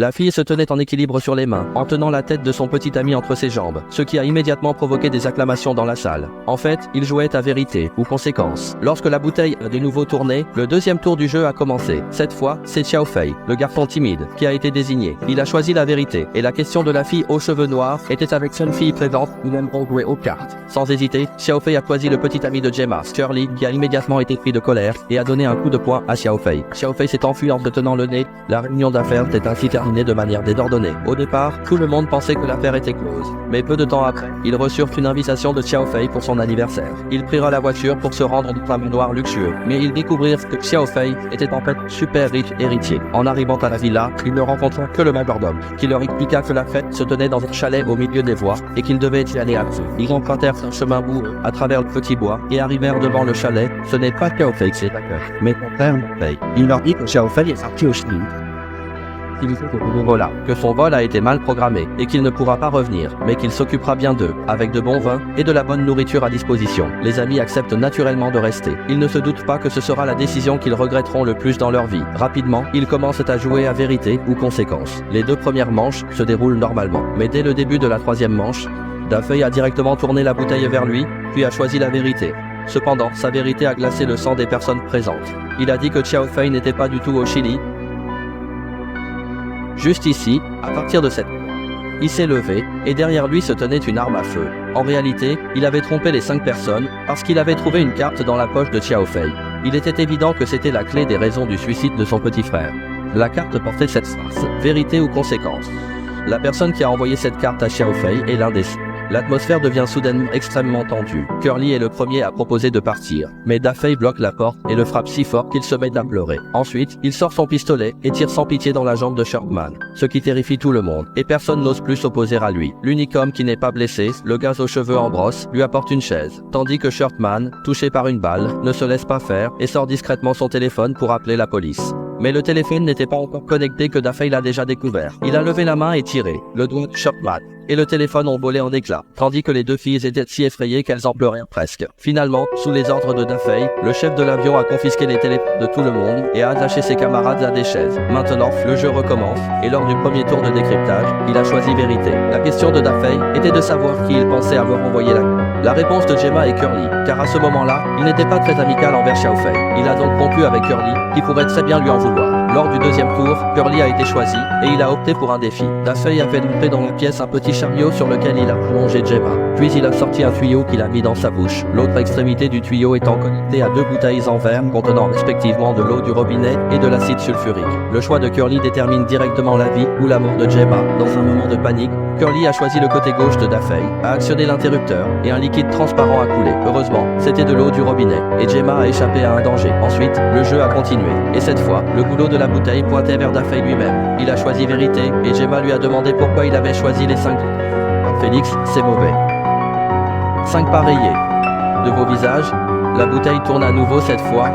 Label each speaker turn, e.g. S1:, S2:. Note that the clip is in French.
S1: La fille se tenait en équilibre sur les mains, en tenant la tête de son petit ami entre ses jambes, ce qui a immédiatement provoqué des acclamations dans la salle. En fait, il jouait à vérité ou conséquence. Lorsque la bouteille a de nouveau tourné, le deuxième tour du jeu a commencé. Cette fois, c'est Xiao Fei, le garçon timide, qui a été désigné. Il a choisi la vérité, et la question de la fille aux cheveux noirs était avec une fille présente, nous aimerons jouer aux cartes. Sans hésiter, Xiao Fei a choisi le petit ami de Gemma, Curly, qui a immédiatement été pris de colère et a donné un coup de poing à Xiao Fei. Xiao Fei s'est enfui en se tenant le nez. La réunion d'affaires s'est ainsi terminée de manière désordonnée. Au départ, tout le monde pensait que l'affaire était close. Mais peu de temps après, ils reçurent une invitation de Xiao Fei pour son anniversaire. Ils prirent la voiture pour se rendre dans un manoir luxueux. Mais ils découvrirent que Xiao Fei était en fait super riche héritier. En arrivant à la villa, ils ne rencontrèrent que le majordome, qui leur expliqua que la fête se tenait dans un chalet au milieu des voies et qu'ils devaient y aller à pied. Ils empruntèrent un chemin boueux à travers le petit bois et arrivèrent devant le chalet. Ce n'est pas Xiao Fei qui les accueille, mais son frère Fei. Il leur dit que Xiao Fei est sorti au Chili. Voilà, que son vol a été mal programmé et qu'il ne pourra pas revenir, mais qu'il s'occupera bien d'eux, avec de bons vins et de la bonne nourriture à disposition. Les amis acceptent naturellement de rester. Ils ne se doutent pas que ce sera la décision qu'ils regretteront le plus dans leur vie. Rapidement, ils commencent à jouer à vérité ou conséquence. Les deux premières manches se déroulent normalement, mais dès le début de la troisième manche, Da Fei a directement tourné la bouteille vers lui, puis a choisi la vérité. Cependant, sa vérité a glacé le sang des personnes présentes. Il a dit que Xiao Fei n'était pas du tout au Chili. Juste ici, à partir de cette... Il s'est levé, et derrière lui se tenait une arme à feu. En réalité, il avait trompé les 5 personnes, parce qu'il avait trouvé une carte dans la poche de Xiao Fei. Il était évident que c'était la clé des raisons du suicide de son petit frère. La carte portait cette phrase, vérité ou conséquence. La personne qui a envoyé cette carte à Xiao Fei est l'indécis. L'atmosphère devient soudainement extrêmement tendue. Curly est le premier à proposer de partir, mais Da Fei bloque la porte et le frappe si fort qu'il se met à pleurer. Ensuite, il sort son pistolet et tire sans pitié dans la jambe de Shortman, ce qui terrifie tout le monde, et personne n'ose plus s'opposer à lui. L'unique homme qui n'est pas blessé, le gars aux cheveux en brosse, lui apporte une chaise, tandis que Shortman, touché par une balle, ne se laisse pas faire et sort discrètement son téléphone pour appeler la police. Mais le téléphone n'était pas encore connecté que Da Fei l'a déjà découvert. Il a levé la main et tiré, le doigt de Shortman, et le téléphone ont volé en éclats, tandis que les deux filles étaient si effrayées qu'elles en pleurèrent presque. Finalement, sous les ordres de Da Fei, le chef de l'avion a confisqué les téléphones de tout le monde et a attaché ses camarades à des chaises. Maintenant, le jeu recommence, et lors du premier tour de décryptage, il a choisi vérité. La question de Da Fei était de savoir qui il pensait avoir envoyé la réponse de Gemma et Curly, car à ce moment-là, il n'était pas très amical envers Xiao Fei. Il a donc rompu avec Curly, qui pourrait très bien lui en vouloir. Lors du deuxième tour, Curly a été choisi, et il a opté pour un défi. Da Fei a fait entrer dans la pièce un petit chariot sur lequel il a plongé Gemma. Puis il a sorti un tuyau qu'il a mis dans sa bouche, l'autre extrémité du tuyau étant connectée à 2 bouteilles en verre contenant respectivement de l'eau du robinet et de l'acide sulfurique. Le choix de Curly détermine directement la vie ou la mort de Gemma. Dans un moment de panique, Curly a choisi le côté gauche de Da Fei, a actionné l'interrupteur, et un liquide transparent a coulé. Heureusement, c'était de l'eau du robinet, et Gemma a échappé à un danger. Ensuite, le jeu a continué, et cette fois, le goulot de la bouteille pointait vers Da Fei lui-même. Il a choisi vérité, et Gemma lui a demandé pourquoi il avait choisi les 5. Félix, c'est mauvais. 5 pas rayés. De vos visages, la bouteille tourne à nouveau cette fois,